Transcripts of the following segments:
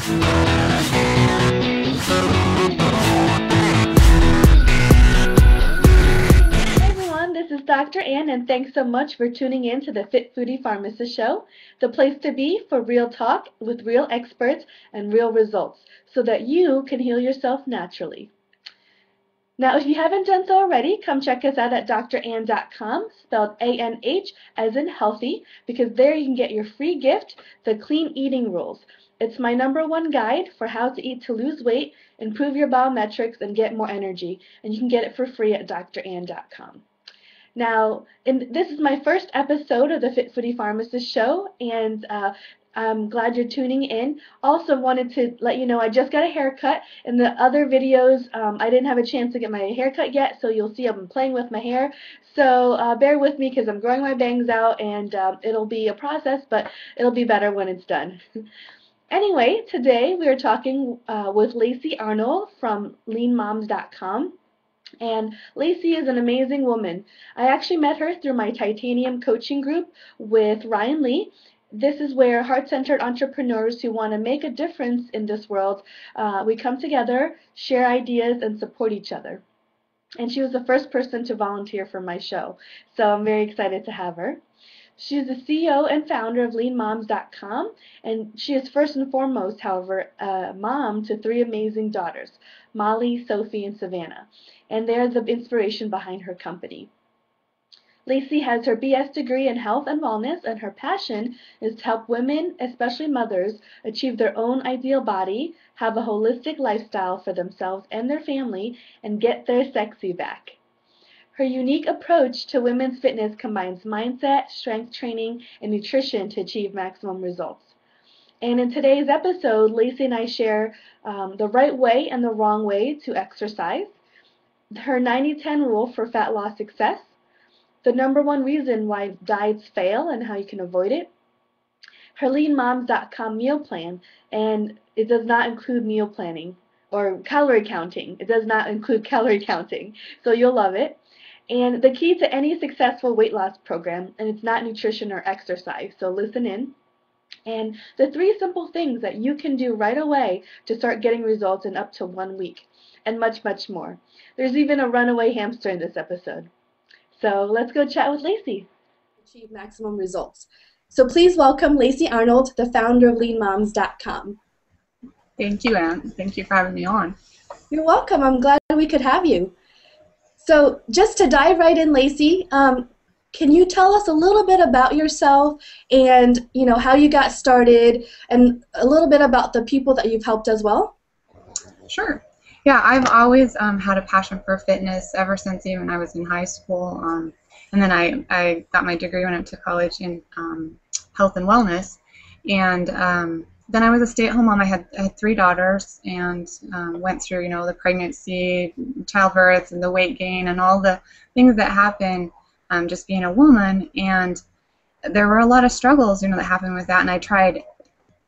Everyone, this is Dr. Ann, and thanks so much for tuning in to the Fit Foodie Pharmacist Show, the place to be for real talk with real experts and real results, so that you can heal yourself naturally. Now, if you haven't done so already, come check us out at drann.com, spelled A-N-H, as in healthy, because there you can get your free gift, the Clean Eating Rules. It's my #1 guide for how to eat to lose weight, improve your biometrics, and get more energy, and you can get it for free at drann.com. Now, this is my first episode of the Fit Foodie Pharmacist Show, and I'm glad you're tuning in. Also wanted to let you know I just got a haircut. In the other videos, I didn't have a chance to get my haircut yet, so you'll see I'm playing with my hair. So bear with me because I'm growing my bangs out, and it'll be a process, but it'll be better when it's done. Anyway, today we are talking with Lacy Arnold from leanmoms.com. And Lacy is an amazing woman. I actually met her through my Titanium coaching group with Ryan Lee. This is where heart-centered entrepreneurs who want to make a difference in this world, we come together, share ideas, and support each other. And she was the first person to volunteer for my show, so I'm very excited to have her. She is the CEO and founder of leanmoms.com, and she is first and foremost, however, a mom to 3 amazing daughters, Molly, Sophie, and Savannah, and they're the inspiration behind her company. Lacy has her BS degree in health and wellness, and her passion is to help women, especially mothers, achieve their own ideal body, have a holistic lifestyle for themselves and their family, and get their sexy back. Her unique approach to women's fitness combines mindset, strength training, and nutrition to achieve maximum results. And in today's episode, Lacy and I share the right way and the wrong way to exercise, her 90-10 rule for fat loss success, the #1 reason why diets fail and how you can avoid it, her leanmoms.com meal plan, and it does not include meal planning or calorie counting. It does not include calorie counting, so you'll love it. And the key to any successful weight loss program, and it's not nutrition or exercise, so listen in. And the 3 simple things that you can do right away to start getting results in up to 1 week, and much, much more. There's even a runaway hamster in this episode. So let's go chat with Lacy. Achieve maximum results. So please welcome Lacy Arnold, the founder of leanmoms.com. Thank you, Anne. Thank you for having me on. You're welcome. I'm glad we could have you. So just to dive right in, Lacy, can you tell us a little bit about yourself and how you got started, and a little bit about the people that you've helped as well? Sure. Yeah, I've always had a passion for fitness ever since even I was in high school, and then I got my degree when I went to college in health and wellness, and then I was a stay-at-home mom. I had 3 daughters, and went through the pregnancy, childbirth, and the weight gain, and all the things that happen just being a woman. And there were a lot of struggles that happened with that, and I tried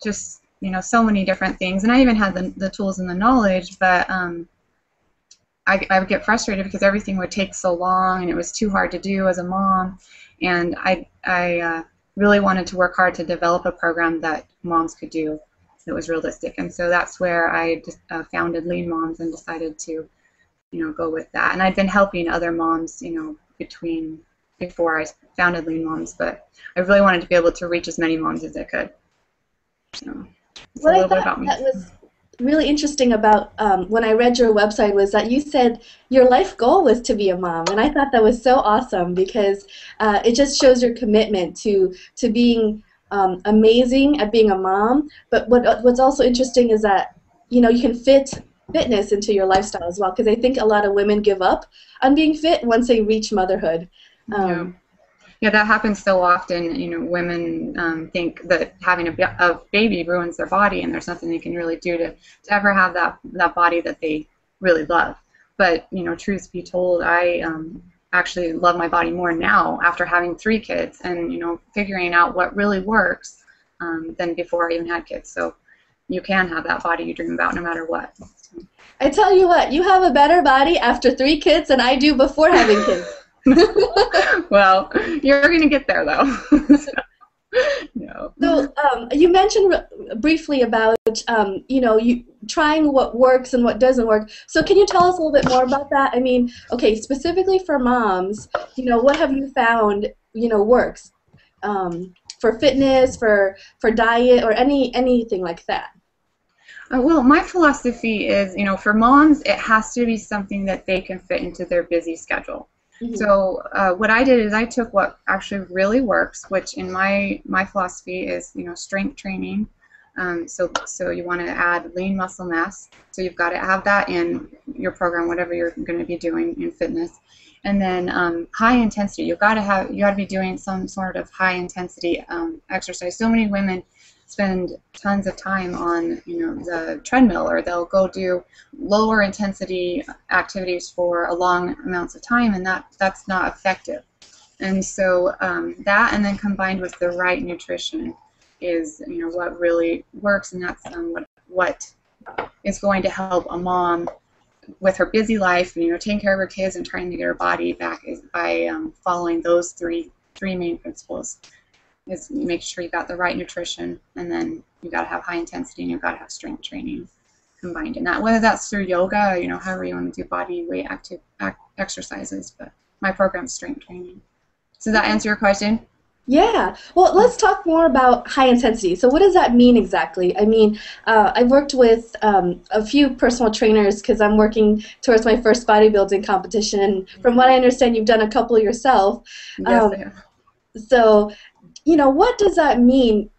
just so many different things, and I even had the tools and the knowledge, but I would get frustrated because everything would take so long, and it was too hard to do as a mom, and I really wanted to work hard to develop a program that moms could do that was realistic, and so that's where I just, founded Lean Moms and decided to go with that. And I'd been helping other moms before I founded Lean Moms, but I really wanted to be able to reach as many moms as I could. So what I thought that was really interesting about when I read your website was that you said your life goal was to be a mom, and I thought that was so awesome because it just shows your commitment to being amazing at being a mom. But what's also interesting is that you can fit fitness into your lifestyle as well, because I think a lot of women give up on being fit once they reach motherhood. Yeah, that happens so often. Women think that having a baby ruins their body, and there's nothing they can really do to ever have that body that they really love. But truth be told, I actually love my body more now after having 3 kids, and figuring out what really works than before I even had kids. So you can have that body you dream about no matter what. I tell you what, you have a better body after 3 kids than I do before having kids. Well, you're going to get there, though. No. So you mentioned briefly about you trying what works and what doesn't work. So can you tell us a little bit more about that? I mean, okay, specifically for moms, what have you found works for fitness, for diet, or anything like that? Well, my philosophy is, for moms, it has to be something that they can fit into their busy schedule. Hmm. So what I did is I took what actually really works, which in my philosophy is, strength training. So you want to add lean muscle mass. So you've got to have that in your program, whatever you're going to be doing in fitness. And then high intensity. You got to be doing some sort of high intensity exercise. So many women spend tons of time on the treadmill, or they'll go do lower intensity activities for a long amounts of time, and that's not effective. And so that, and then combined with the right nutrition, is what really works, and that's what is going to help a mom with her busy life, taking care of her kids and trying to get her body back, is by following those three main principles. Is make sure you got the right nutrition, and then you got to have high intensity, and you got to have strength training combined in that. Whether that's through yoga, however you want to do body weight active exercises, but my program's strength training. So does that answer your question? Yeah. Well, let's talk more about high intensity. So what does that mean exactly? I mean, I've worked with a few personal trainers because I'm working towards my first bodybuilding competition. And from what I understand, you've done a couple yourself. Yes, I have. So, what does that mean?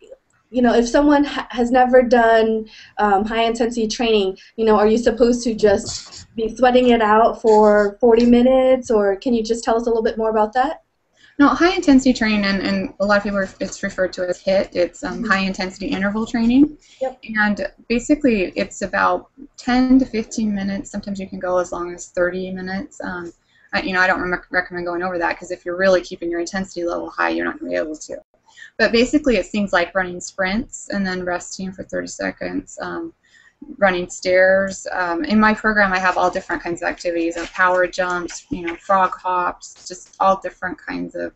If someone has never done high intensity training, are you supposed to just be sweating it out for 40 minutes, or can you just tell us a little bit more about that? No, high intensity training, and a lot of people it's referred to as HIIT. It's high intensity interval training. Yep. And basically it's about 10 to 15 minutes. Sometimes you can go as long as 30 minutes. I don't recommend going over that, because if you're really keeping your intensity level high, you're not going to be able to. But basically it's things like running sprints and then resting for 30 seconds, running stairs. In my program, I have all different kinds of activities, power jumps, frog hops, just all different kinds of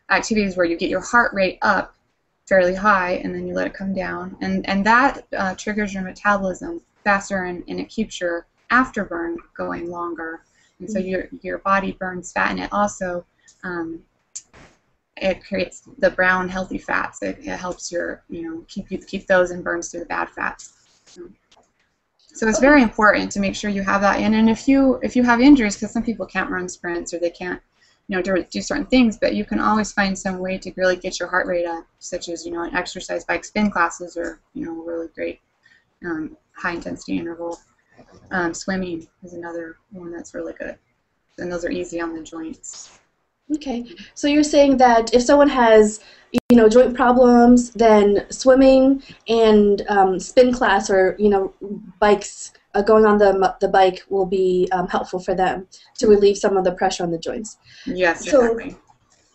activities where you get your heart rate up fairly high, and then you let it come down, and that triggers your metabolism faster, and it keeps your afterburn going longer, and so your body burns fat, and it also it creates the brown healthy fats. It helps your keep those and burns through the bad fats. So it's very important to make sure you have that in. And if you have injuries, because some people can't run sprints, or they can't do certain things, but you can always find some way to really get your heart rate up, such as an exercise bike spin classes, or really great high intensity interval. Swimming is another one that's really good, and those are easy on the joints. Okay, so you're saying that if someone has, joint problems, then swimming and spin class, or bikes, going on the bike will be helpful for them to relieve some of the pressure on the joints. Yes, So exactly.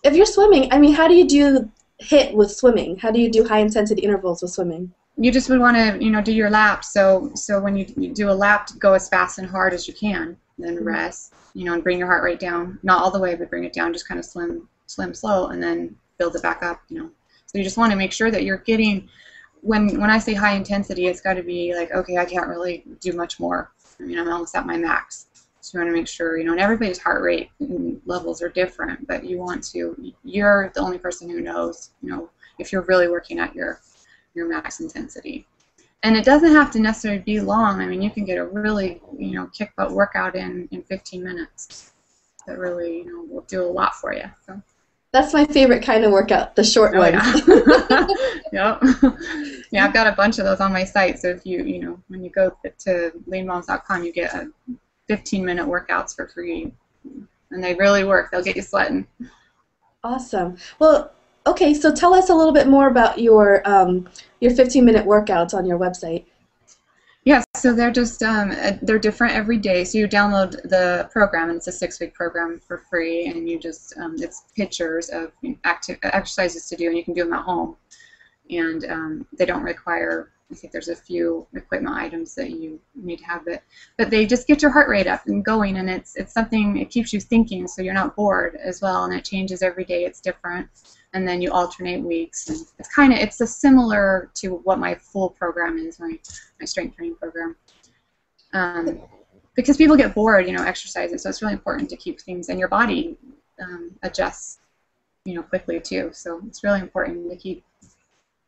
if you're swimming, I mean, how do you do HIIT with swimming? How do you do high intensity intervals with swimming? You just would want to do your laps. So when you do a lap, go as fast and hard as you can, then rest. And bring your heart rate down, not all the way, but bring it down, just kind of slim, slow, and then build it back up, So you just want to make sure that you're getting, when I say high intensity, it's got to be like, okay, I can't really do much more. I'm almost at my max. So you want to make sure, and everybody's heart rate levels are different, but you're the only person who knows, if you're really working at your max intensity. And it doesn't have to necessarily be long. I mean, you can get a really, kick butt workout in 15 minutes. That really, will do a lot for you. So. That's my favorite kind of workout, the short ones. Yeah. Yep. Yeah, I've got a bunch of those on my site. So if when you go to leanmoms.com, you get 15-minute workouts for free, and they really work. They'll get you sweating. Awesome. Well, okay, so tell us a little bit more about your 15-minute workouts on your website. Yes, so they're just they're different every day. So you download the program, and it's a 6-week program for free, and you just it's pictures of exercises to do, and you can do them at home, and they don't require I think there's a few equipment items that you need to have, but they just get your heart rate up and going, and it's something, it keeps you thinking, so you're not bored as well, and it changes every day. It's different, and then you alternate weeks, and it's a similar to what my full program is, my strength training program. Because people get bored, exercising, so it's really important to keep things, and your body adjusts, quickly too. So it's really important to keep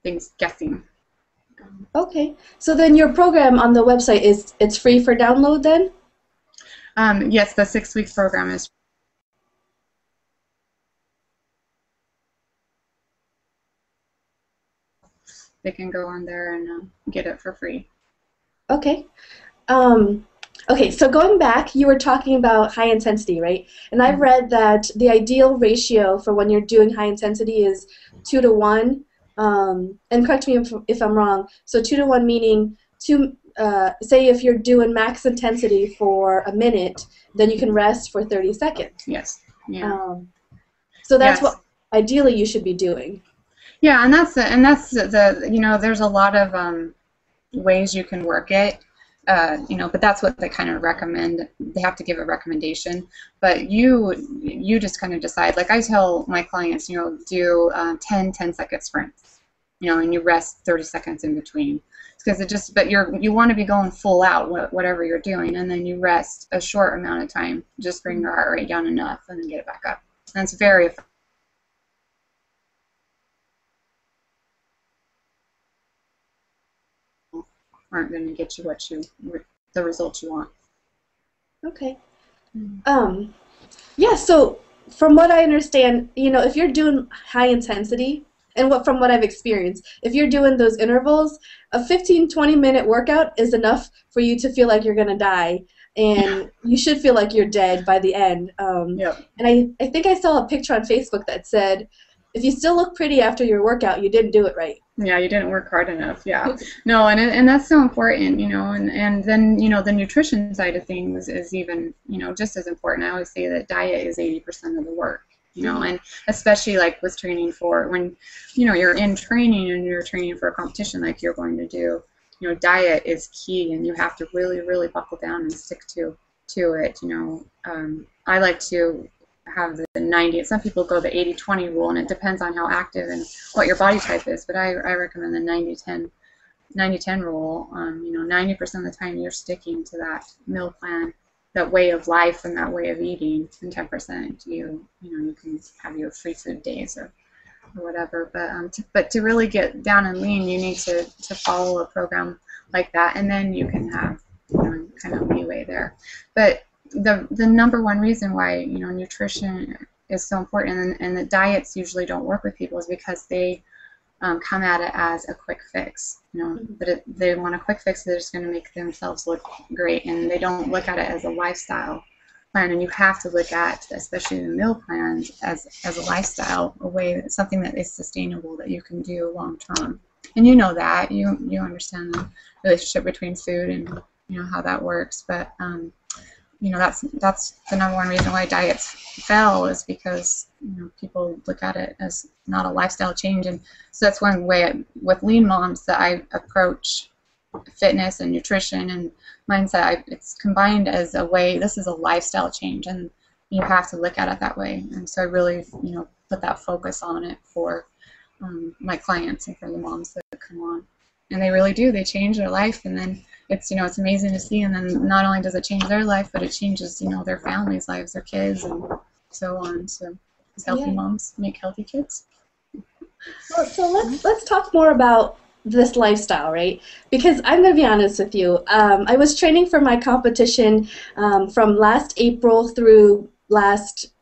things guessing. Okay, so then your program on the website it's free for download then? Yes, the 6-week program is. They can go on there and get it for free. Okay. Okay, so going back, you were talking about high intensity, right? And I've read that the ideal ratio for when you're doing high intensity is 2 to 1. And correct me if I'm wrong. So 2 to 1 meaning say if you're doing max intensity for a minute, then you can rest for 30 seconds. Yes. Yeah. So that's what ideally you should be doing. Yeah, and that's the there's a lot of ways you can work it. But that's what they kind of recommend. They have to give a recommendation, but you just kind of decide. Like I tell my clients, do 10-second sprints, and you rest 30 seconds in between, because but you want to be going full out, whatever you're doing, and then you rest a short amount of time, just bring your heart rate down enough, and then get it back up. And it's very effective. Aren't going to get you the results you want. Okay. Yeah, so from what I understand, if you're doing high intensity, and from what I've experienced, if you're doing those intervals, a 15-20 minute workout is enough for you to feel like you're going to die, and you should feel like you're dead by the end. And I think I saw a picture on Facebook that said, if you still look pretty after your workout, you didn't do it right. Yeah, you didn't work hard enough. Yeah, no, and that's so important, and then the nutrition side of things is even just as important. I always say that diet is 80% of the work, and especially like with training for when you're in training and you're training for a competition like you're going to do. Diet is key, and you have to really, really buckle down and stick to it. I like to have the 90. Some people go the 80-20 rule, and it depends on how active and what your body type is. But I recommend the 90-10 rule. 90% of the time you're sticking to that meal plan, that way of life, and that way of eating, and 10% you can have your free food days or whatever. But to really get down and lean, you need to follow a program like that, and then you can have kind of leeway there. But the number one reason why nutrition is so important, and the diets usually don't work with people, is because they come at it as a quick fix. But they want a quick fix that's just going to make themselves look great, and they don't look at it as a lifestyle plan. And you have to look at, especially the meal plans, as a lifestyle, a way, something that is sustainable, that you can do long term. And that you understand the relationship between food and how that works, but that's the number one reason why diets fail, is because people look at it as not a lifestyle change. And so that's one way with Lean Moms that I approach fitness and nutrition and mindset. It's combined as a way. This is a lifestyle change, and you have to look at it that way. And so I really put that focus on it for my clients and for the moms that come on, and they really do. They change their life, and then it's it's amazing to see. And then not only does it change their life, but it changes their families' lives, their kids, and so on. So healthy moms make healthy kids. Well, so let's talk more about this lifestyle, right? Because I'm going to be honest with you. I was training for my competition from last April through last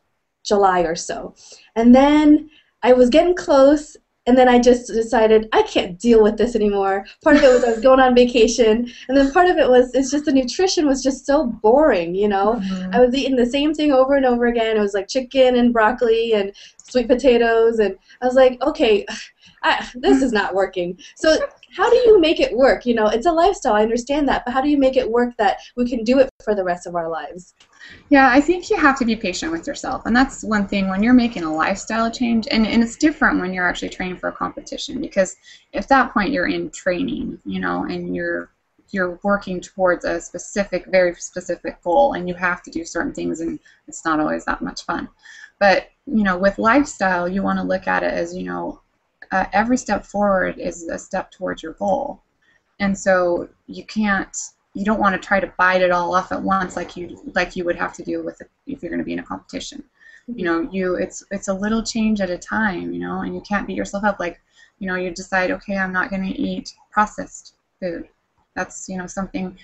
July or so, and then I was getting close. And then I just decided I can't deal with this anymore. Part of it was I was going on vacation, and then part of it was it's just the nutrition was just so boring, I was eating the same thing over and over again. It was like chicken and broccoli and sweet potatoes, and I was like, okay, this is not working. So how do you make it work? It's a lifestyle, I understand that, but how do you make it work that we can do it for the rest of our lives? Yeah, I think you have to be patient with yourself. And that's one thing when you're making a lifestyle change. And it's different when you're actually training for a competition, because at that point you're in training, and you're working towards a specific, very specific goal, and you have to do certain things, and it's not always that much fun. But, with lifestyle, you want to look at it as, every step forward is a step towards your goal. And so you don't want to try to bite it all off at once like you would have to do with it if you're going to be in a competition. It's a little change at a time, and you can't beat yourself up. Like, you decide, okay, I'm not going to eat processed food. That's, something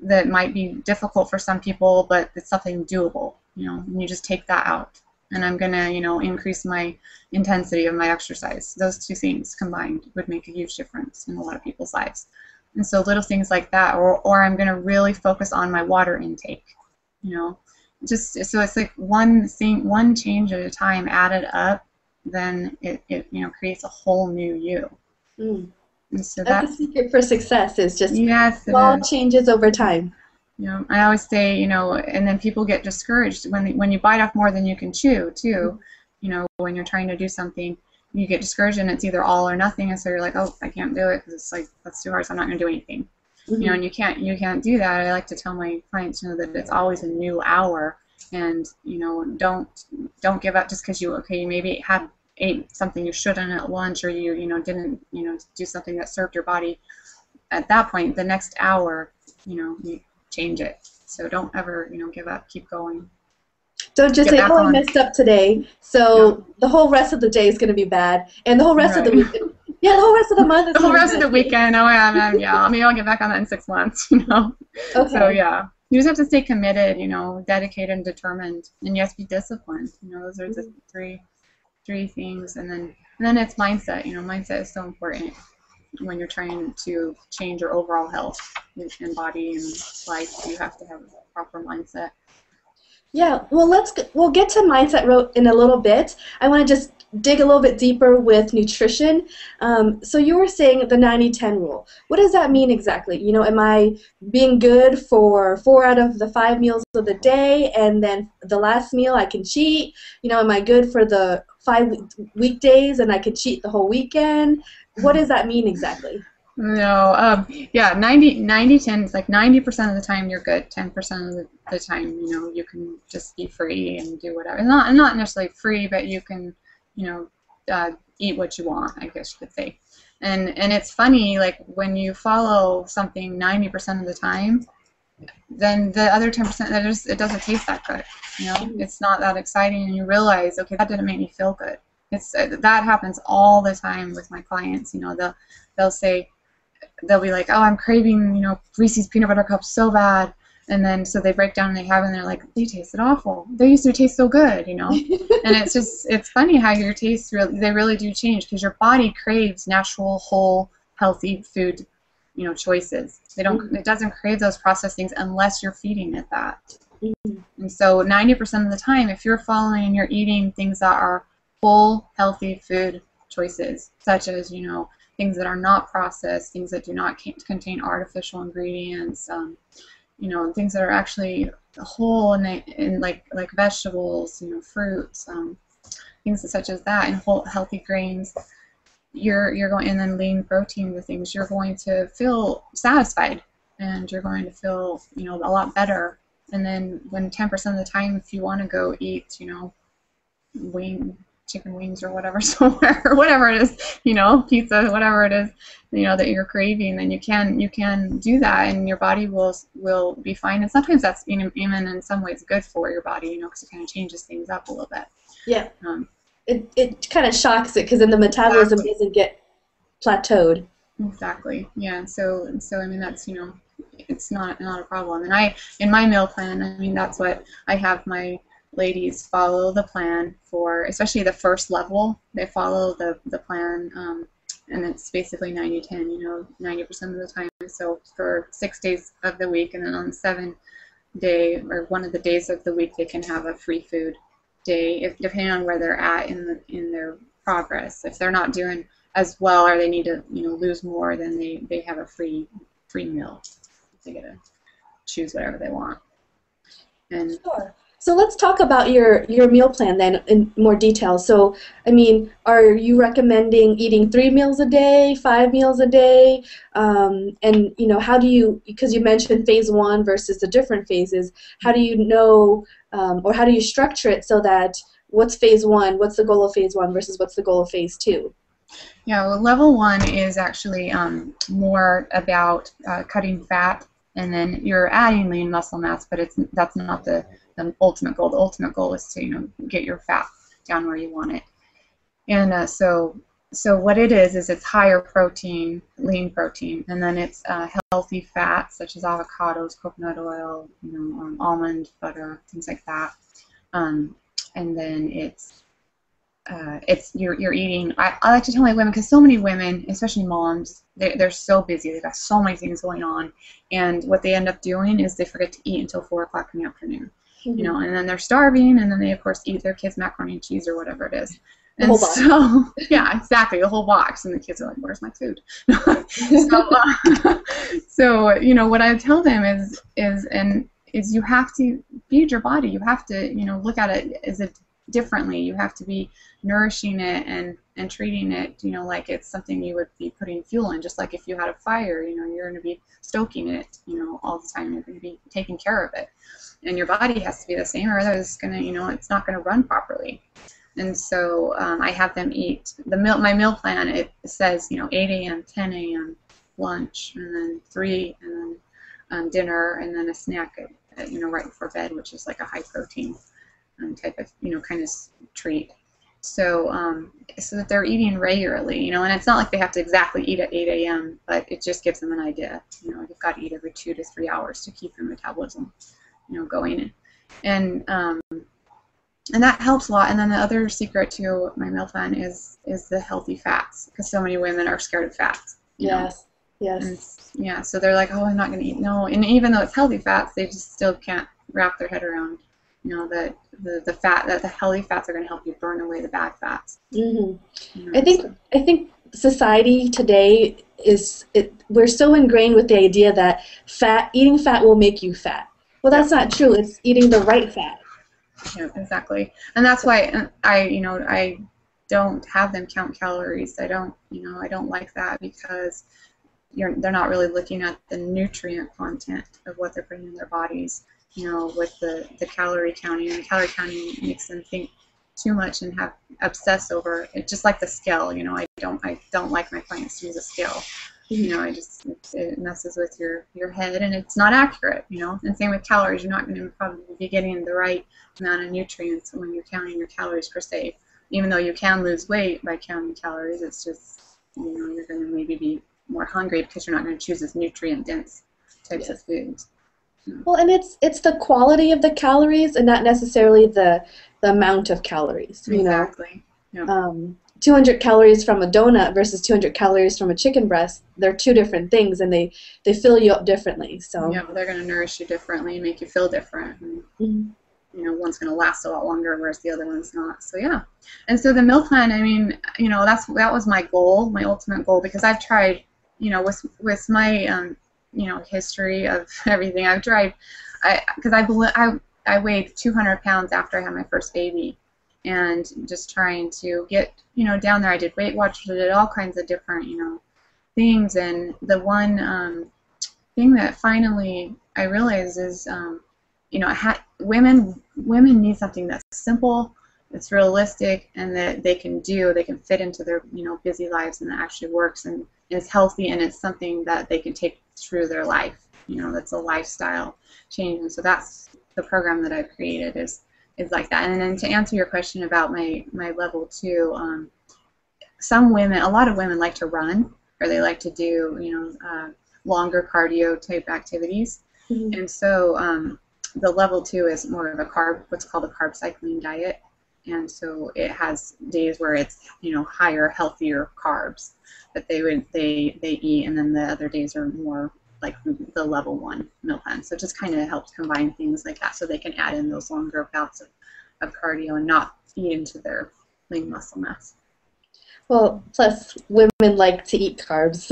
that might be difficult for some people, but it's something doable, and you just take that out. And I'm going to, increase my intensity of my exercise. Those two things combined would make a huge difference in a lot of people's lives. And so little things like that, or I'm going to really focus on my water intake, just so it's like one change at a time added up, then it creates a whole new you. Mm. And so that's the secret for success, is just small changes over time. I always say, and then people get discouraged when you bite off more than you can chew too. When you're trying to do something, you get discouraged, and it's either all or nothing, and so you're like, oh, I can't do it because it's like, that's too hard, so I'm not going to do anything. Mm-hmm. And you can't do that. I like to tell my clients, that it's always a new hour, and don't give up just because you maybe ate something you shouldn't at lunch, or you didn't do something that served your body. At that point, the next hour, you change it. So don't ever give up. Keep going. Don't just say, oh, I messed up today, so the whole rest of the day is going to be bad, and the whole rest of the week, the whole rest of the month is the whole rest of the weekend. Oh, yeah, maybe I'll get back on that in 6 months. Okay. So yeah, you just have to stay committed, dedicated and determined, and you have to be disciplined. Those are the three things, and then it's mindset. Mindset is so important when you're trying to change your overall health in body and life. You have to have a proper mindset. Yeah, well, we'll get to mindset in a little bit. I want to just dig a little bit deeper with nutrition. So you were saying the 90-10 rule. What does that mean exactly? Am I being good for 4 out of the 5 meals of the day, and then the last meal I can cheat? Am I good for the 5 weekdays and I can cheat the whole weekend? What does that mean exactly? No, yeah, 90-10 is like 90% of the time you're good. 10% of the time, you can just be free and do whatever. Not necessarily free, but you can, eat what you want, I guess you could say. And it's funny, like when you follow something 90% of the time, then the other 10%, it doesn't taste that good. It's not that exciting, and you realize, okay, that didn't make me feel good. That happens all the time with my clients. They'll say, they'll be like, oh, I'm craving, Reese's peanut butter cups so bad, and then so they break down and they have it, and they're like, they tasted awful. They used to taste so good, And it's funny how your tastes they really do change, because your body craves natural, whole, healthy food, choices. It doesn't crave those processed things unless you're feeding it that. And so 90% of the time, if you're following and you're eating things that are whole, healthy food choices, such as, things that are not processed, things that do not contain artificial ingredients, things that are actually whole and like vegetables, fruits, things such as that, and whole healthy grains. You're going, and then lean protein, the things, you're going to feel satisfied, and you're going to feel a lot better. And then when 10% of the time, if you want to go eat chicken wings or whatever somewhere, or whatever it is, pizza, whatever it is, that you're craving, then you can do that, and your body will be fine. And sometimes that's even in some ways good for your body, because it kind of changes things up a little bit. Yeah. It kind of shocks it, because then the metabolism doesn't get plateaued. Exactly. Yeah. So I mean, that's it's not a problem. And in my meal plan, that's what I have my ladies follow the plan for, especially the first level. They follow the plan, and it's basically 90-10, 90% of the time. So for 6 days of the week, and then on the 7th day, or one of the days of the week, they can have a free food day, depending on where they're at in their progress. If they're not doing as well, or they need to, lose more, then they have a free meal. They get to choose whatever they want. And Sure. So let's talk about your meal plan then in more detail. So, I mean, are you recommending eating 3 meals a day, 5 meals a day? And, how do you, because you mentioned phase 1 versus the different phases, how do you know, or how do you structure it so that what's phase 1, what's the goal of phase 1 versus what's the goal of phase 2? yeah, well, level 1 is actually more about cutting fat, and then you're adding lean muscle mass, but that's not the ultimate goal. The ultimate goal is to get your fat down where you want it. And so what it is it's higher protein, lean protein, and then it's healthy fats such as avocados, coconut oil, almond butter, things like that. And then it's you're eating. I like to tell my women, because so many women, especially moms, they're so busy. They've got so many things going on, and what they end up doing is they forget to eat until 4 o'clock in the afternoon. Mm-hmm. And then they're starving, and then they of course eat their kids macaroni and cheese or whatever it is. The whole box. So yeah, exactly, the whole box, and the kids are like, "Where's my food?" So what I tell them is you have to feed your body. You have to look at it as differently. You have to be nourishing it and treating it like it's something you would be putting fuel in. Just like if you had a fire, you're going to be stoking it all the time. You're going to be taking care of it, and your body has to be the same, or otherwise it's going to it's not going to run properly. And so I have them eat my meal plan. It says 8 a.m., 10 a.m. lunch, and then 3, and then dinner, and then a snack at right before bed, which is like a high protein type of kind of treat. So so that they're eating regularly, and it's not like they have to exactly eat at 8 a.m., but it just gives them an idea. You've got to eat every 2 to 3 hours to keep your metabolism going. And that helps a lot. And then the other secret to my meal plan is the healthy fats, because so many women are scared of fats. Yes. And so they're like, "Oh, I'm not going to eat." No, and even though it's healthy fats, they just still can't wrap their head around that the fat, that the healthy fats are going to help you burn away the bad fats. Mm-hmm. I think society today we're so ingrained with the idea that eating fat will make you fat. Well, that's not true. It's eating the right fat. Yeah, exactly. And that's why I don't have them count calories. I don't like that, because they're not really looking at the nutrient content of what they're putting in their bodies. With the calorie counting, and the calorie counting makes them think too much and obsess over it, just like the scale. I don't like my clients to use a scale. It messes with your head, and it's not accurate. And same with calories. You're not going to probably be getting the right amount of nutrients when you're counting your calories per se. Even though you can lose weight by counting calories, it's just you're going to maybe be more hungry because you're not going to choose as nutrient dense types of foods. Well, and it's the quality of the calories and not necessarily the amount of calories. Exactly. Yeah. 200 calories from a donut versus 200 calories from a chicken breast, they're two different things, and they fill you up differently. So yeah, they're going to nourish you differently, make you feel different. And, one's going to last a lot longer, whereas the other one's not. So yeah. And so the meal plan, that was my goal, my ultimate goal, because I've tried, with my history of everything. I've tried, because I weighed 200 pounds after I had my first baby, and just trying to get down there. I did Weight Watchers, I did all kinds of different things, and the one thing that finally I realized is women need something that's simple, that's realistic, and that they can fit into their busy lives, and that actually works and is healthy, and it's something that they can take through their life. That's a lifestyle change. And so that's the program that I've created is like that. And then to answer your question about my level 2, a lot of women like to run, or they like to do longer cardio type activities. Mm-hmm. And so the level 2 is more of what's called a carb cycling diet. And so it has days where it's higher, healthier carbs that they eat, and then the other days are more like the level 1 meal plan. So it just kind of helps combine things like that, so they can add in those longer bouts of cardio and not feed into their lean muscle mass. Well, plus women like to eat carbs.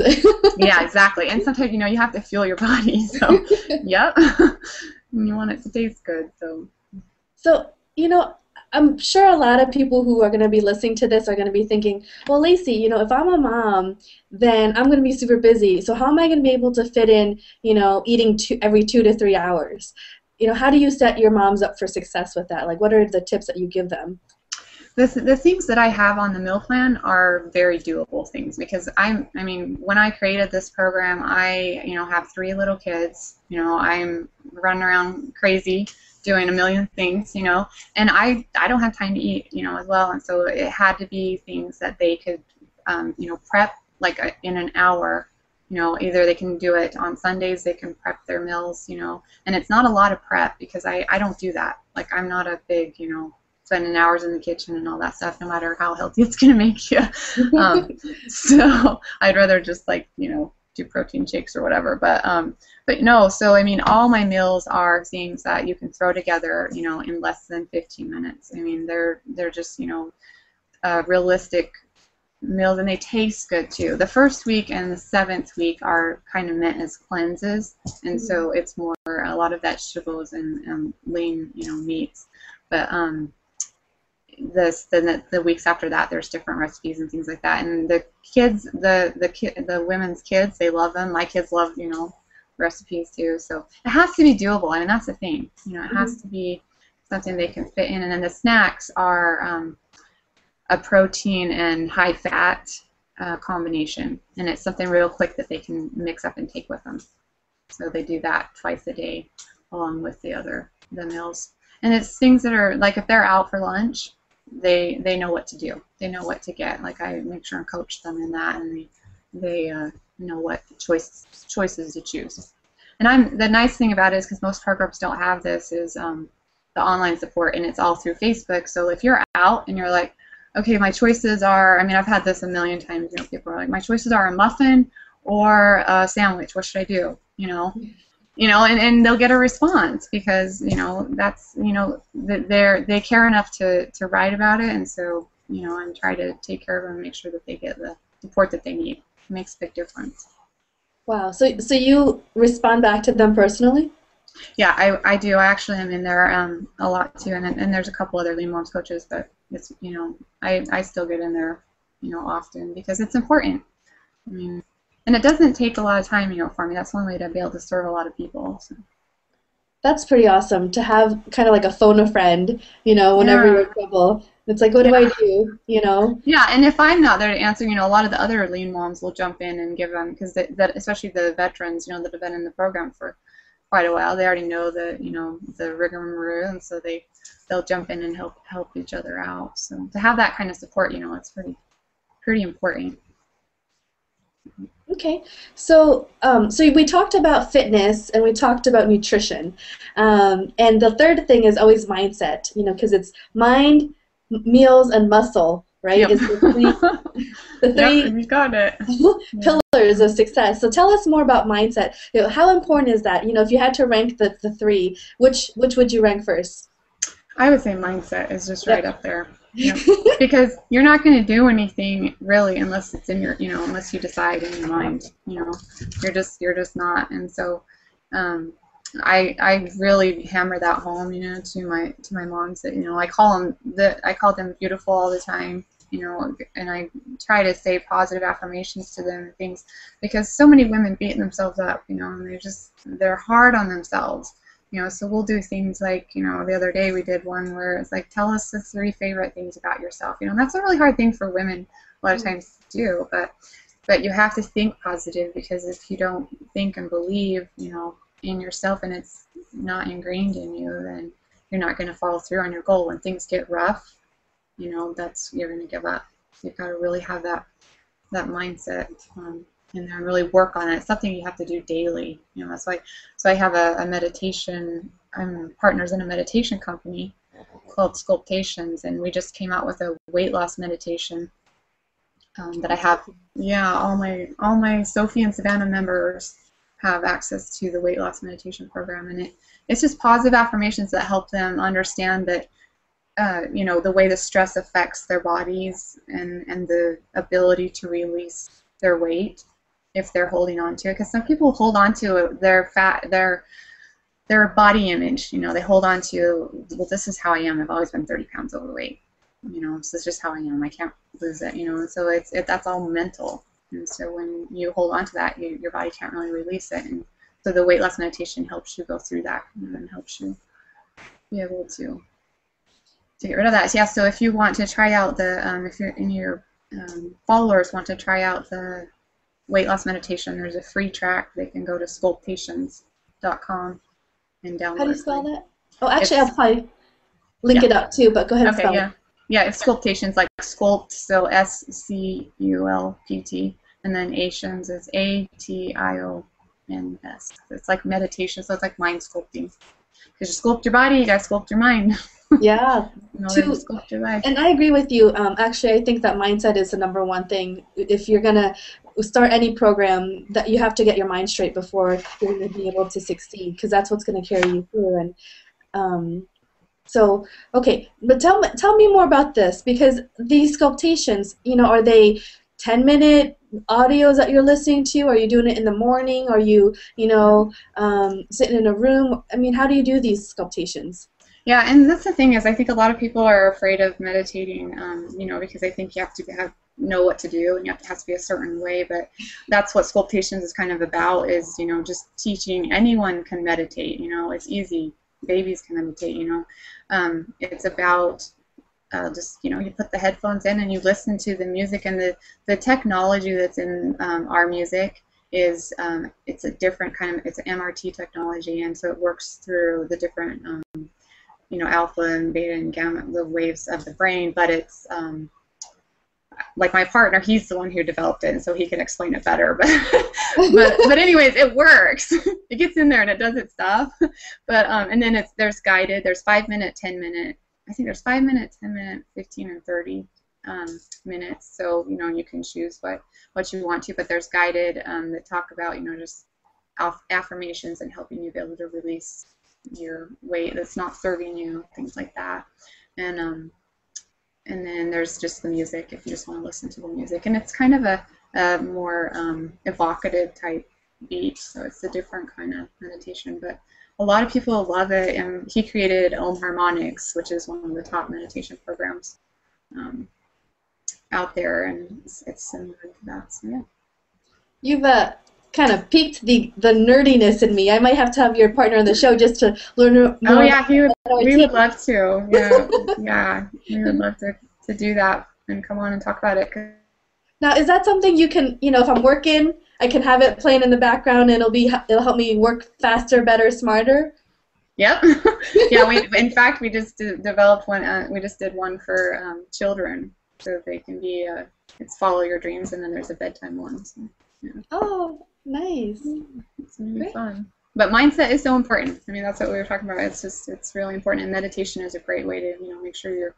Yeah, exactly. And sometimes, you have to fuel your body. So, yep. And you want it to taste good. So, So, I'm sure a lot of people who are going to be listening to this are going to be thinking, well, Lacy, if I'm a mom, then I'm going to be super busy. So how am I going to be able to fit in, eating every 2 to 3 hours? How do you set your moms up for success with that? Like, what are the tips that you give them? the things that I have on the meal plan are very doable things because when I created this program, I, have 3 little kids. I'm running around crazy doing a million things, and I don't have time to eat, as well. And so it had to be things that they could, prep like in an hour. Either they can do it on Sundays, they can prep their meals, and it's not a lot of prep because I don't do that. Like I'm not a big, spending hours in the kitchen and all that stuff, no matter how healthy it's going to make you. So I'd rather just do protein shakes or whatever. But no, so all my meals are things that you can throw together, in less than 15 minutes. They're just, realistic meals, and they taste good too. The first week and the 7th week are kind of meant as cleanses, and so it's more a lot of vegetables and lean, meats. But the weeks after that, there's different recipes and things like that. And the kids, the women's kids, they love them. My kids love, recipes too. So it has to be doable. That's the thing. It has to be something they can fit in. And then the snacks are a protein and high fat combination, and it's something real quick that they can mix up and take with them. So they do that twice a day along with the meals. And it's things that are like if they're out for lunch, they know what to do. They know what to get. Like I make sure and coach them in that, and they know what choices to choose. And the nice thing about it is because most programs don't have this is the online support, and it's all through Facebook. So if you're out and you're like, okay, my choices are, I've had this a million times, people are like, my choices are a muffin or a sandwich. What should I do? And they'll get a response because, that's, they care enough to write about it. And so, I'm trying to take care of them and make sure that they get the support that they need. It makes a big difference. Wow. So you respond back to them personally? Yeah, I do. I actually am in there a lot too. And there's a couple other Lean Moms coaches, but it's, I still get in there, often because it's important. And it doesn't take a lot of time, for me. That's one way to be able to serve a lot of people. So. That's pretty awesome to have kind of like a phone a friend, whenever you're in trouble. It's like, what do I do, Yeah, and if I'm not there to answer, a lot of the other Lean Moms will jump in and give them, because especially the veterans, that have been in the program for quite a while, they already know the rigmarole, and so they'll jump in and help each other out. So to have that kind of support, it's pretty important. Okay, so we talked about fitness and we talked about nutrition, and the third thing is always mindset. Because it's mind, meals, and muscle, right? Yep. Is the three Yep, you got it. pillars of success. So tell us more about mindset. How important is that? If you had to rank the three, which would you rank first? I would say mindset is just right up there. Because you're not going to do anything really unless it's in your, unless you decide in your mind. You're just not. And so, I really hammer that home, to my moms that I call them beautiful all the time, and I try to say positive affirmations to them and things, because so many women beat themselves up, and they're hard on themselves. So we'll do things like, the other day we did one where it's like, tell us the 3 favorite things about yourself. And that's a really hard thing for women a lot of times to do, but you have to think positive, because if you don't think and believe, in yourself, and it's not ingrained in you, then you're not going to follow through on your goal. When things get rough, you're going to give up. So you've got to really have that mindset. And then really work on it. It's something you have to do daily. That's why. So I have a meditation. I'm partners in a meditation company called Sculptations, and we just came out with a weight loss meditation that I have. Yeah, all my Sophie and Savannah members have access to the weight loss meditation program, and it's just positive affirmations that help them understand that you know, the way the stress affects their bodies and the ability to release their weight if they're holding on to it. Because some people hold on to their fat, their body image. You know, they hold on to, well, this is how I am. I've always been 30 pounds overweight. You know, so it's just how I am. I can't lose it. You know, and so that's all mental. And so when you hold on to that, your body can't really release it. And so the weight loss meditation helps you go through that and helps you be able to get rid of that. So, yeah, so if you want to try out the, if your followers want to try out the weight loss meditation, there's a free track. They can go to sculptations.com and download it. How do you spell that? Oh, actually, I'll probably link it up too, but go ahead and spell it. Yeah, it's Sculptations, like sculpt, so SCULPT, and then Asians is ATIONS. It's like meditation, so it's like mind sculpting. Because you sculpt your body, you got to sculpt your mind. Yeah. Sculpt your life. And I agree with you. Actually, I think that mindset is the number one thing. If you're going to start any program, that you have to get your mind straight before you're going to be able to succeed, because that's what's going to carry you through. And so, okay, but tell me more about this, because these sculptations, you know, are they 10-minute audios that you're listening to? Are you doing it in the morning? Are you, you know, sitting in a room? I mean, how do you do these sculptations? Yeah, and that's the thing is, I think a lot of people are afraid of meditating, you know, because they think you have to know what to do and it has to be a certain way. But that's what Sculptations is kind of about, is, you know, just teaching. Anyone can meditate. You know, it's easy. Babies can meditate. You know, it's about just, you know, you put the headphones in and you listen to the music, and the technology that's in our music is it's a different kind of, it's an MRT technology, and so it works through the different you know, alpha and beta and gamma, the waves of the brain. But it's like my partner, he's the one who developed it, and so he can explain it better. But anyways, it works. It gets in there and it does its stuff. But and then there's guided. There's 5-minute, 10-minute. I think there's 5-minute, 10-minute, 15, and 30 minutes. So, you know, you can choose what you want to. But there's guided that talk about, you know, just affirmations and helping you be able to release your weight that's not serving you, things like that. And then there's just the music, if you just want to listen to the music. And it's kind of a more evocative type beat, so it's a different kind of meditation. But a lot of people love it, and he created Om Harmonics, which is one of the top meditation programs out there, and it's similar to that. So yeah. You've kind of piqued the nerdiness in me. I might have to have your partner on the show just to learn more. Oh yeah, we would love to. Yeah, yeah, we would love to do that and come on and talk about it. Now, is that something you can, you know, if I'm working, I can have it playing in the background, and it'll help me work faster, better, smarter? Yep. Yeah. In fact, we just developed one. We just did one for children, so they can be. It's Follow Your Dreams, and then there's a bedtime one. So, yeah. Oh, nice. It's gonna be fun. But mindset is so important. I mean, that's what we were talking about. It's really important, and meditation is a great way to, you know, make sure you're,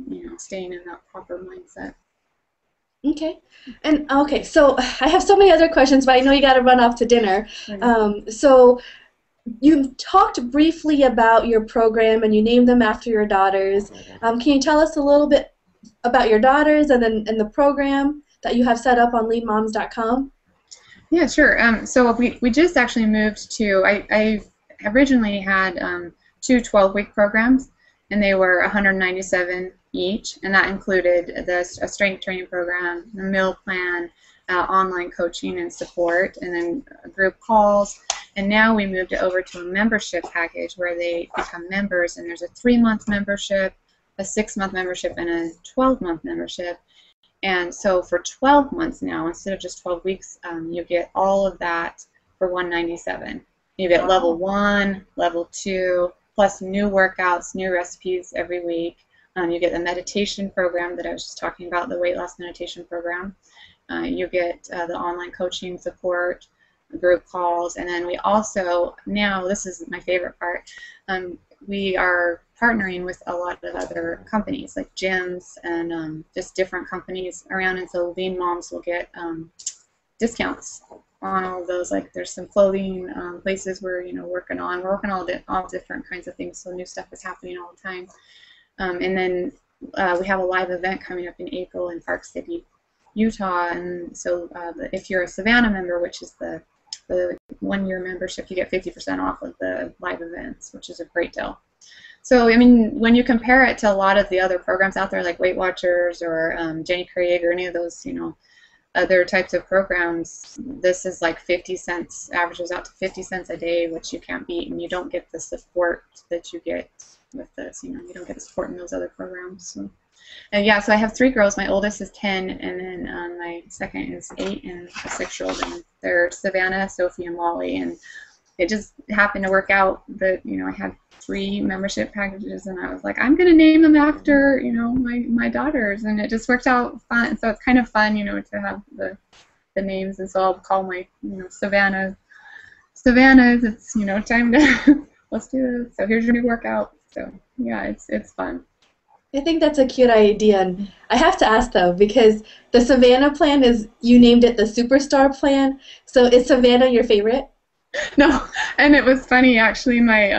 you know, staying in that proper mindset. Okay. And okay, so I have so many other questions, but I know you got to run off to dinner. So you talked briefly about your program, and you named them after your daughters. Can you tell us a little bit about your daughters and the program that you have set up on leanmoms.com? Yeah, sure. So we just actually moved to, I originally had 2 12-week programs, and they were $197 each, and that included a strength training program, a meal plan, online coaching and support, and then group calls. And now we moved it over to a membership package where they become members, and there's a 3-month membership, a 6-month membership, and a 12-month membership. And so for 12 months now, instead of just 12 weeks, you get all of that for $197. You get level 1, level 2, plus new workouts, new recipes every week. You get the meditation program that I was just talking about, the weight loss meditation program. You get the online coaching support, group calls, and then we also, now this is my favorite part, we are partnering with a lot of other companies like gyms and just different companies around, and so Lean Moms will get discounts on all of those. Like there's some clothing places we're working on all different kinds of things, so new stuff is happening all the time. And then we have a live event coming up in April in Park City, Utah. And so if you're a Savannah member, which is the 1-year membership, you get 50% off of the live events, which is a great deal. So, I mean, when you compare it to a lot of the other programs out there, like Weight Watchers or Jenny Craig or any of those, you know, other types of programs, this is like 50 cents, averages out to 50 cents a day, which you can't beat, and you don't get the support that you get with this. You know, you don't get the support in those other programs. So, yeah, so I have 3 girls. My oldest is 10, and then my second is 8, and a 6-year-old, and they're Savannah, Sophie, and Molly. And it just happened to work out that, you know, I had 3 membership packages, and I was like, I'm going to name them after, you know, my daughters, and it just worked out fun. So it's kind of fun, you know, to have the names, and so I'll call my, you know, Savannah's, it's, you know, time to, let's do this. So here's your new workout. So yeah, it's fun. I think that's a cute idea, and I have to ask though, because the Savannah plan you named it the Superstar plan, so is Savannah your favorite? No, and it was funny actually. My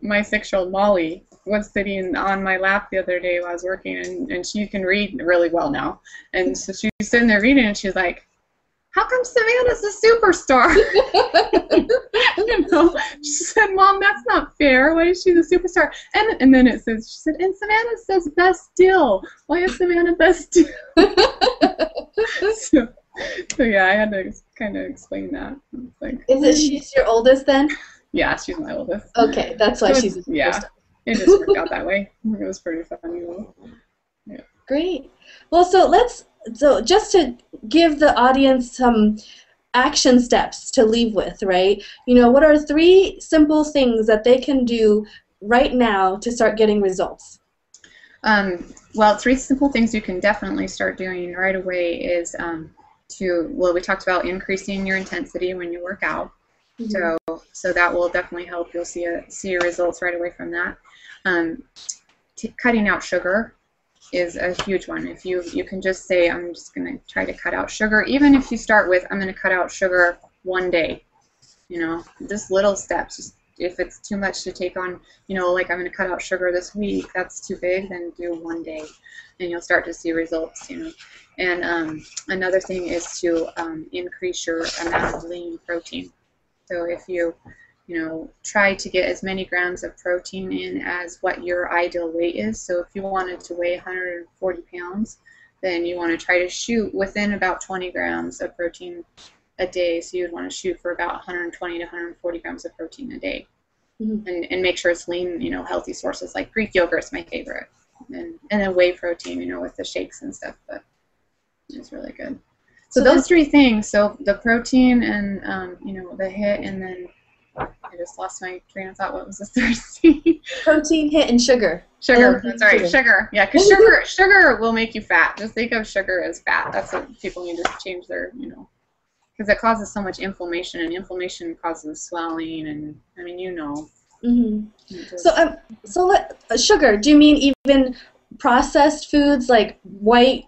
6-year-old Molly was sitting on my lap the other day while I was working, and she can read really well now. And so she was sitting there reading, and she's like, "How come Savannah's a superstar?" You know, she said, "Mom, that's not fair. Why is she the superstar?" And then it says, she said, "And Savannah says best deal. Why is Savannah best deal?" So yeah, I had to kind of explain that. Like, She's your oldest then? Yeah, she's my oldest. Okay, that's why she's a superstar. Yeah, it just worked out that way. It was pretty funny. Yeah. Great. Well, so just to give the audience some action steps to leave with, right? You know, what are 3 simple things that they can do right now to start getting results? Well, 3 simple things you can definitely start doing right away is we talked about increasing your intensity when you work out. Mm-hmm. So that will definitely help. You'll see your results right away from that. Cutting out sugar is a huge one. If you can just say, I'm just going to try to cut out sugar, even if you start with, I'm going to cut out sugar 1 day, you know, just little steps. Just if it's too much to take on, you know, like I'm going to cut out sugar this week, that's too big, then do 1 day, and you'll start to see results, you know. And another thing is to increase your amount of lean protein. So if you know, try to get as many grams of protein in as what your ideal weight is. So if you wanted to weigh 140 pounds, then you want to try to shoot within about 20 grams of protein a day. So you'd want to shoot for about 120 to 140 grams of protein a day. Mm-hmm. And make sure it's lean, you know, healthy sources like Greek yogurt is my favorite. And then whey protein, you know, with the shakes and stuff, but it's really good. So those 3 things, so the protein and, you know, the HIIT, and then I just lost my train of thought. What was the third thing? Protein, HIIT, and sugar. Sugar. That's right. Sugar. Yeah, because sugar will make you fat. Just think of sugar as fat. That's what people need to change their, you know, because it causes so much inflammation, and inflammation causes swelling, and I mean, you know. Mm-hmm. Sugar. Do you mean even processed foods like white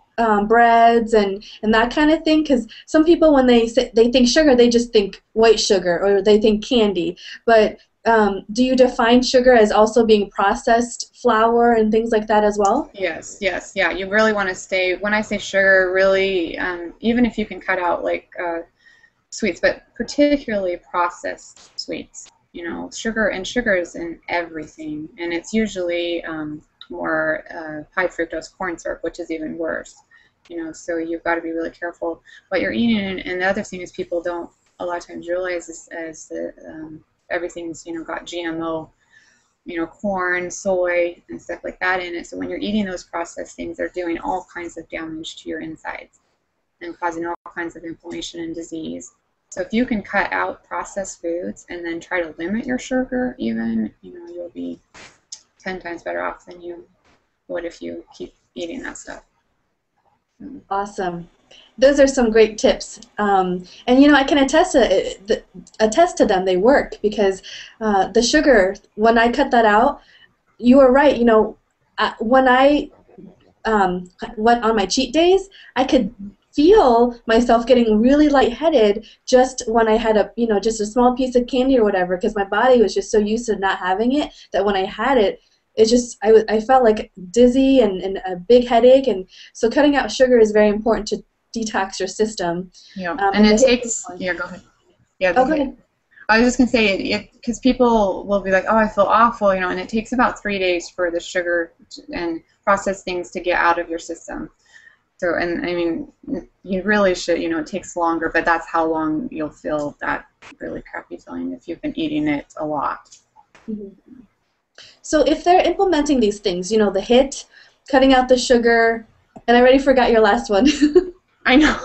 breads and that kind of thing? Because some people, when they think sugar, they just think white sugar or they think candy. But do you define sugar as also being processed flour and things like that as well? Yes, yeah. You really want to stay, when I say sugar, really, even if you can cut out like sweets, but particularly processed sweets. You know, sugar is in everything, and it's usually more high fructose corn syrup, which is even worse. You know, so you've got to be really careful what you're eating. And the other thing is, people don't a lot of times realize as everything's, you know, got GMO, you know, corn, soy, and stuff like that in it. So when you're eating those processed things, they're doing all kinds of damage to your insides and causing all kinds of inflammation and disease. So if you can cut out processed foods and then try to limit your sugar, even, you know, you'll be 10 times better off than you would if you keep eating that stuff. Awesome. Those are some great tips. And, you know, I can attest to them. They work because the sugar, when I cut that out, you were right. You know, when I went on my cheat days, I could feel myself getting really lightheaded just when I had just a small piece of candy or whatever, because my body was just so used to not having it that when I had it, I felt like dizzy and a big headache, and so cutting out sugar is very important to detox your system. Yeah, and it takes. Yeah, go ahead. Yeah, go ahead. I was just gonna say because people will be like, oh, I feel awful, and it takes about 3 days for the sugar and processed things to get out of your system. So, and I mean, you really should, it takes longer, but that's how long you'll feel that really crappy feeling if you've been eating it a lot. Mm-hmm. So if they're implementing these things, the HIIT, cutting out the sugar, and I already forgot your last one. I know.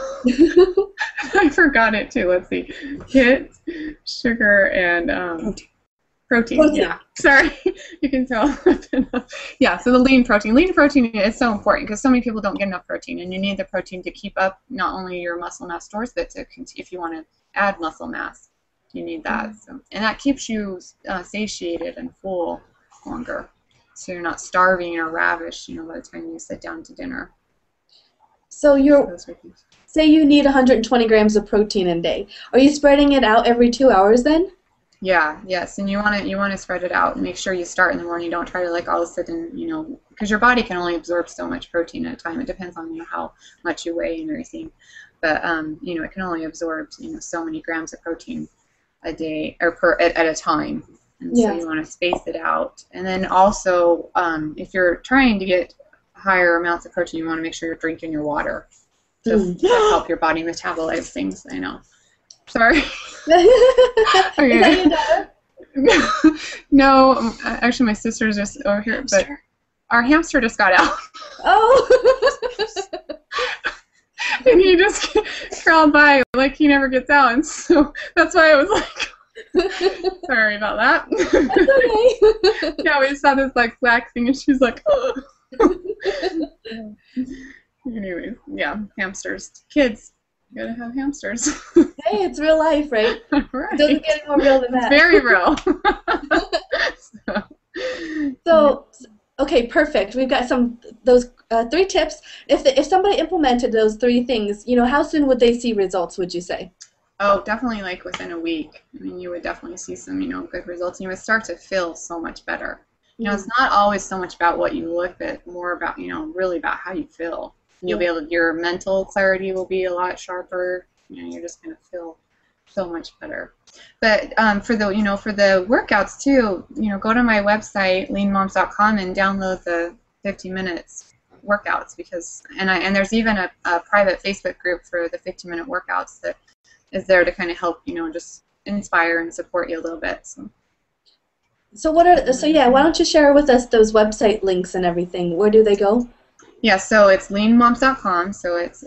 I forgot it too. Let's see. HIIT, sugar, and protein. Yeah. Sorry. You can tell. Yeah, so the lean protein. Lean protein is so important because so many people don't get enough protein, and you need the protein to keep up not only your muscle mass stores, but if you want to add muscle mass, you need that. So, and that keeps you satiated and full longer, so you're not starving or ravished, by the time you sit down to dinner. So say you need 120 grams of protein a day. Are you spreading it out every 2 hours then? Yeah, yes, and you want to spread it out and make sure you start in the morning. Don't try to all of a sudden, because your body can only absorb so much protein at a time. It depends on how much you weigh and everything, but it can only absorb so many grams of protein a day or at a time. And so you want to space it out. And then also, if you're trying to get higher amounts of protein, you want to make sure you're drinking your water to help your body metabolize things. I know. Sorry. Okay. Is that your daughter? No, actually my sister's just over here, but our hamster just got out. Oh. And he just crawled by like he never gets out, and so that's why I was like, sorry about that. That's okay. Yeah, we just saw this black thing, and she's like, oh. Anyways, yeah, hamsters. Kids, you gotta have hamsters. Hey, it's real life, right? Right. It doesn't get any more real than that. It's very real. So, okay, perfect. We've got those 3 tips. If somebody implemented those 3 things, how soon would they see results, would you say? Oh, definitely within a week. I mean, you would definitely see some, good results. You would start to feel so much better. It's not always so much about what you look, but more about, really about how you feel. And you'll be able to, your mental clarity will be a lot sharper. You're just going to feel so much better. But for the workouts too, go to my website, leanmoms.com, and download the 15 minutes workouts and there's even a private Facebook group for the 15-minute workouts that is there to kind of help, just inspire and support you a little bit. So why don't you share with us those website links and everything? Where do they go? Yeah, so it's leanmoms.com. So it's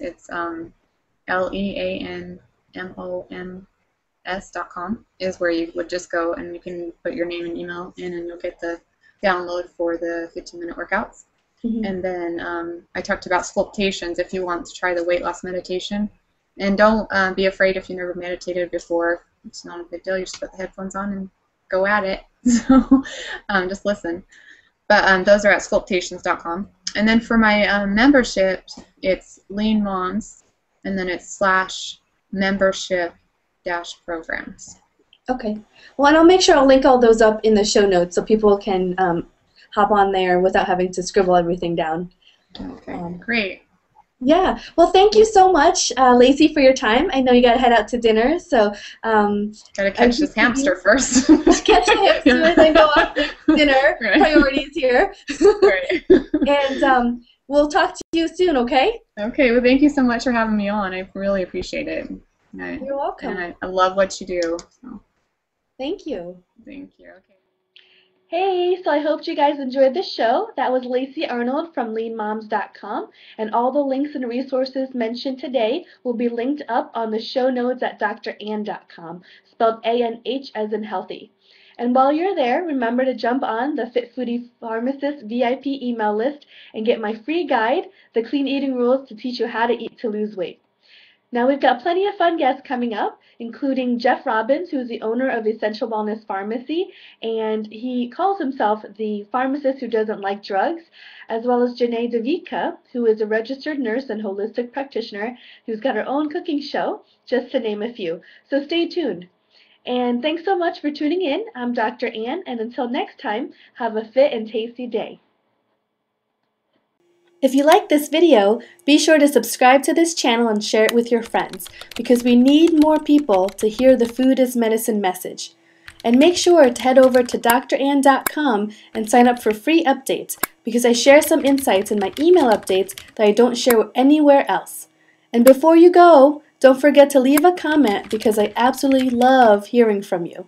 LEANMOMS.com is where you would just go, and you can put your name and email in, and you'll get the download for the 15-minute workouts. Mm-hmm. And then I talked about sculptations if you want to try the weight loss meditation. And don't be afraid if you never meditated before. It's not a big deal. You just put the headphones on and go at it. So just listen. But those are at sculptations.com. And then for my membership, it's Lean Moms, and then it's /membership-programs. Okay. Well, and I'll make sure I'll link all those up in the show notes so people can hop on there without having to scribble everything down. Okay, great. Yeah. Well, thank you so much, Lacy, for your time. I know you got to head out to dinner, so gotta catch this hamster first. Catch the hamster and then go off to dinner. Right. Priorities here. Right. And we'll talk to you soon. Okay. Okay. Well, thank you so much for having me on. I really appreciate it. You're welcome. And I love what you do. So. Thank you. Thank you. Okay. Hey, so I hope you guys enjoyed the show. That was Lacy Arnold from leanmoms.com, and all the links and resources mentioned today will be linked up on the show notes at dran.com, spelled A-N-H as in healthy. And while you're there, remember to jump on the Fit Foodie Pharmacist VIP email list and get my free guide, The Clean Eating Rules to Teach You How to Eat to Lose Weight. Now we've got plenty of fun guests coming up, including Jeff Robbins, who's the owner of Essential Wellness Pharmacy, and he calls himself the pharmacist who doesn't like drugs, as well as Janae Devika, who is a registered nurse and holistic practitioner who's got her own cooking show, just to name a few. So stay tuned. And thanks so much for tuning in. I'm Dr. Ann, and until next time, have a fit and tasty day. If you like this video, be sure to subscribe to this channel and share it with your friends, because we need more people to hear the food is medicine message. And make sure to head over to drann.com and sign up for free updates, because I share some insights in my email updates that I don't share anywhere else. And before you go, don't forget to leave a comment, because I absolutely love hearing from you.